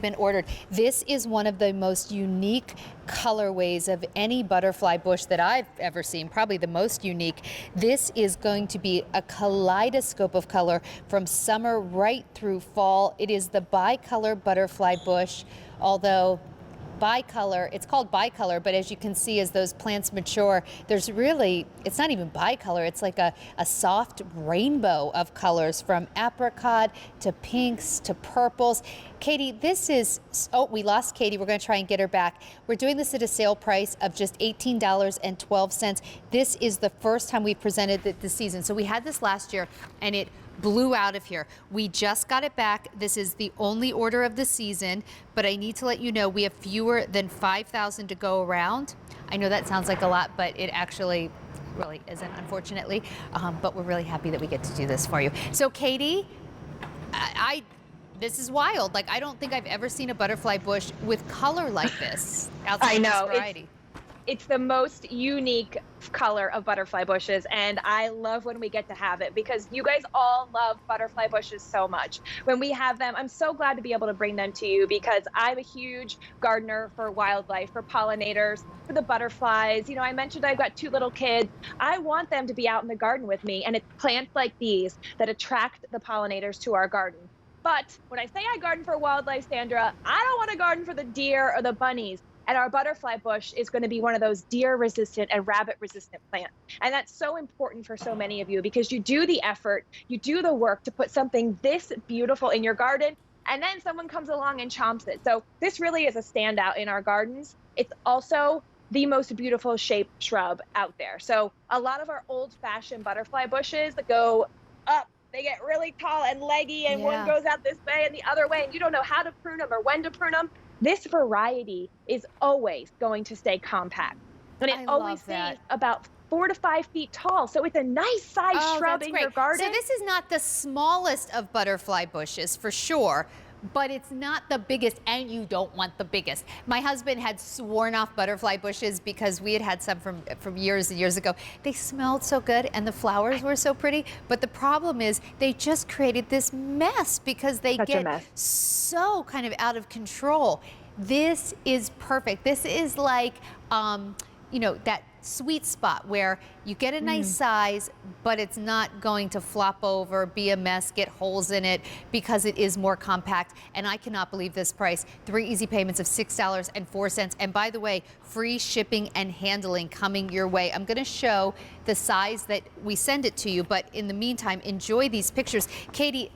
been ordered. This is one of the most unique colorways of any butterfly bush that I've ever seen, probably the most unique. This is going to be a kaleidoscope of color from summer right through fall. It is the bicolor butterfly bush, although bicolor, it's called bicolor, but as you can see, as those plants mature, there's really, it's not even bicolor, it's like a soft rainbow of colors from apricot to pinks to purples. Katie, this is, oh, we lost Katie. We're going to try and get her back. We're doing this at a sale price of just $18.12. This is the first time we've presented this season. So we had this last year and it blew out of here. We just got it back. This is the only order of the season, but I need to let you know we have fewer than 5,000 to go around. I know that sounds like a lot, but it actually really isn't, unfortunately. But we're really happy that we get to do this for you. So Katie, this is wild. Like, I don't think I've ever seen a butterfly bush with color like this outside I know. of this variety. It's the most unique color of butterfly bushes, and I love when we get to have it because you guys all love butterfly bushes so much. When we have them, I'm so glad to be able to bring them to you because I'm a huge gardener for wildlife, for pollinators, for the butterflies. You know, I mentioned I've got 2 little kids. I want them to be out in the garden with me, and it's plants like these that attract the pollinators to our garden. But when I say I garden for wildlife, Sandra, I don't want to garden for the deer or the bunnies. And our butterfly bush is going to be one of those deer-resistant and rabbit-resistant plants. And that's so important for so many of you because you do the effort, you do the work to put something this beautiful in your garden, and then someone comes along and chomps it. So this really is a standout in our gardens. It's also the most beautiful shaped shrub out there. So a lot of our old-fashioned butterfly bushes that go up, they get really tall and leggy, and one goes out this way and the other way, and you don't know how to prune them or when to prune them. This variety is always going to stay compact. And it always stays about 4 to 5 feet tall. So it's a nice size shrub in your garden. So this is not the smallest of butterfly bushes for sure, but it's not the biggest, and you don't want the biggest. My husband had sworn off butterfly bushes because we had some from years and years ago. They smelled so good and the flowers were so pretty, but the problem is they just created this mess because they get so kind of out of control. This is perfect. This is like, you know, that sweet spot where you get a nice size, but it's not going to flop over, be a mess, get holes in it because it is more compact. And I cannot believe this price. 3 easy payments of $6.04. And by the way, free shipping and handling coming your way. I'm going to show the size that we send it to you, but in the meantime, enjoy these pictures. Katie,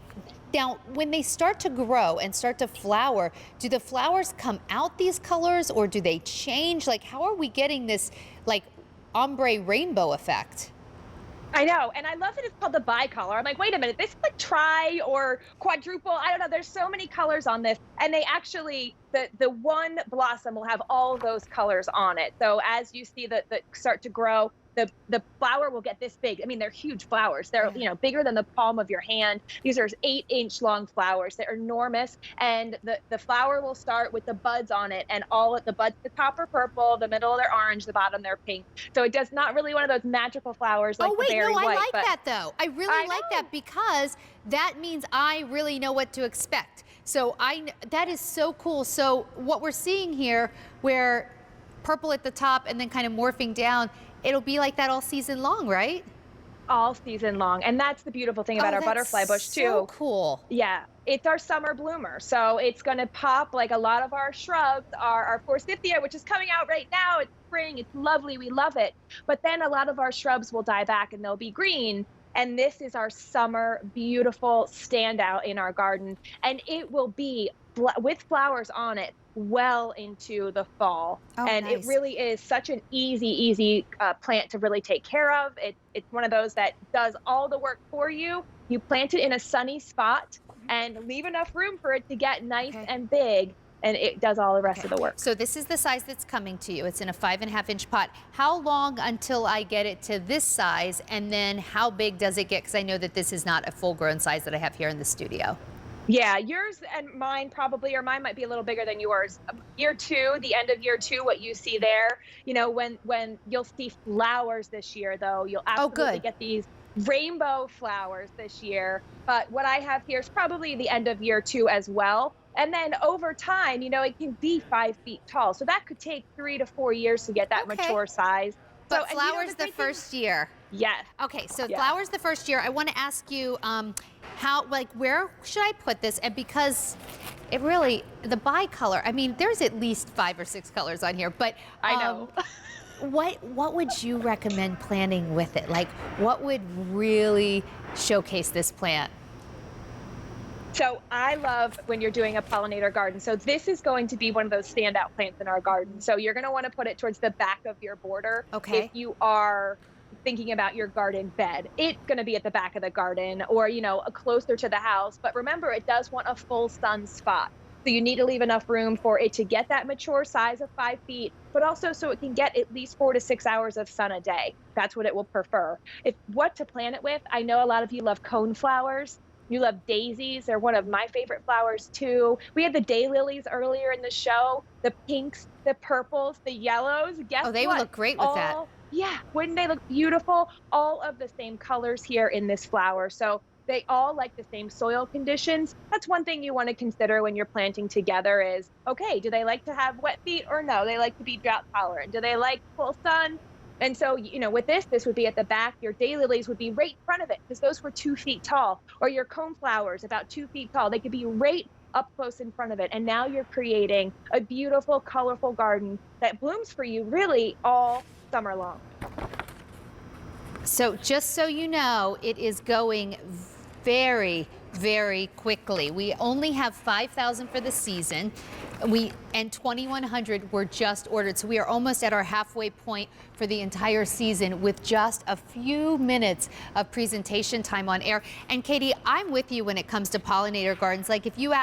now, when they start to grow and start to flower, do the flowers come out these colors or do they change? Like, how are we getting this, like, ombre rainbow effect? I know, and I love that it's called the bicolor. I'm like, wait a minute, this is like tri or quadruple. I don't know, there's so many colors on this. And they actually, the one blossom will have all those colors on it. So as you see the start to grow, the flower will get this big. I mean, they're huge flowers. They're, you know, bigger than the palm of your hand. These are 8-inch long flowers. They're enormous. And the flower will start with the buds on it, and all at the buds, the top are purple, the middle they're orange, the bottom they're pink. So it does not really one of those magical flowers like the berry white. I like that though. I really like that because that means I really know what to expect. So that is so cool. So what we're seeing here, where purple at the top and then kind of morphing down, it'll be like that all season long, right? All season long. And that's the beautiful thing about our butterfly bush too. So cool. Yeah, it's our summer bloomer. So it's going to pop like a lot of our shrubs, our Forsythia, which is coming out right now. It's spring. It's lovely. We love it. But then a lot of our shrubs will die back and they'll be green. And this is our summer beautiful standout in our garden. And it will be with flowers on it well into the fall. And it really is such an easy plant to really take care of. It's one of those that does all the work for you. You plant it in a sunny spot and leave enough room for it to get nice and big, and it does all the rest of the work. So this is the size that's coming to you. It's in a 5.5-inch pot. How long until I get it to this size, and then how big does it get? Because I know that this is not a full-grown size that I have here in the studio. Yeah, yours and mine probably, or mine might be a little bigger than yours. Year 2, the end of year 2, what you see there, you know, when you'll see flowers this year, though, you'll absolutely get these rainbow flowers this year. But what I have here is probably the end of year 2 as well. And then over time, it can be 5 feet tall. So that could take 3 to 4 years to get that Okay. mature size. So, But and flowers the the great thing, first year. yes, Okay, so yeah. flowers the first year. I want to ask you how, like, where should I put this? And because it really, the bicolor, I mean, there's at least 5 or 6 colors on here, but I know. what would you recommend planting with it? Like, what would really showcase this plant? So I love when you're doing a pollinator garden. So this is going to be one of those standout plants in our garden. So you're going to want to put it towards the back of your border. If Okay. you are thinking about your garden bed, it's going to be at the back of the garden or, closer to the house. But remember, it does want a full sun spot. So you need to leave enough room for it to get that mature size of 5 feet, but also so it can get at least 4 to 6 hours of sun a day. That's what it will prefer. If what to plant it with, I know a lot of you love cone flowers. You love daisies. They're one of my favorite flowers too. We had the daylilies earlier in the show, the pinks, the purples, the yellows. Guess Oh, they would what? look great with that. Yeah, wouldn't they look beautiful? All of the same colors here in this flower. So they all like the same soil conditions. That's one thing you want to consider when you're planting together is, okay, do they like to have wet feet or no? They like to be drought tolerant. Do they like full sun? And so, with this would be at the back. Your daylilies would be right in front of it because those were 2 feet tall. Or your cone flowers, about 2 feet tall. They could be right up close in front of it. And now you're creating a beautiful, colorful garden that blooms for you really all summer long. So just so you know, it is going very, very quickly. We only have 5,000 for the season. And 2,100 were just ordered. So we are almost at our halfway point for the entire season with just a few minutes of presentation time on air. And Katie, I'm with you when it comes to pollinator gardens. Like if you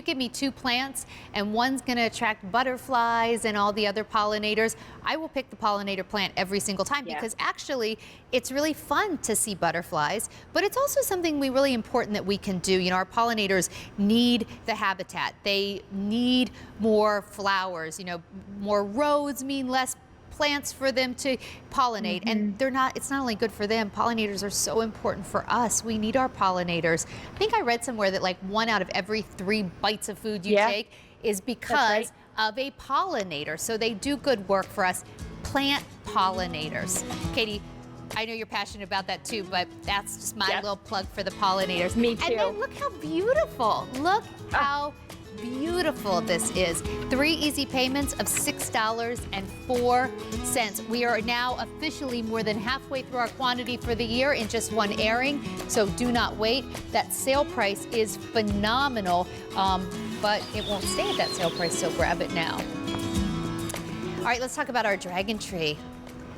give me 2 plants and one's gonna attract butterflies and all the other pollinators, I will pick the pollinator plant every single time because actually it's really fun to see butterflies, but it's also something really important that we can do. Our pollinators need the habitat. They need more flowers. More roads mean less plants for them to pollinate, and it's not only good for them. Pollinators are so important for us. We need our pollinators. I think I read somewhere that like 1 out of every 3 bites of food you take is because of a pollinator. So they do good work for us. Plant pollinators. Katie, I know you're passionate about that too, but that's just my little plug for the pollinators. Me too. And then look how beautiful. Look how beautiful this is. 3 easy payments of $6.04. We are now officially more than halfway through our quantity for the year in just 1 airing, so do not wait. That sale price is phenomenal, but it won't stay at that sale price, so grab it now. All right, let's talk about our dragon tree.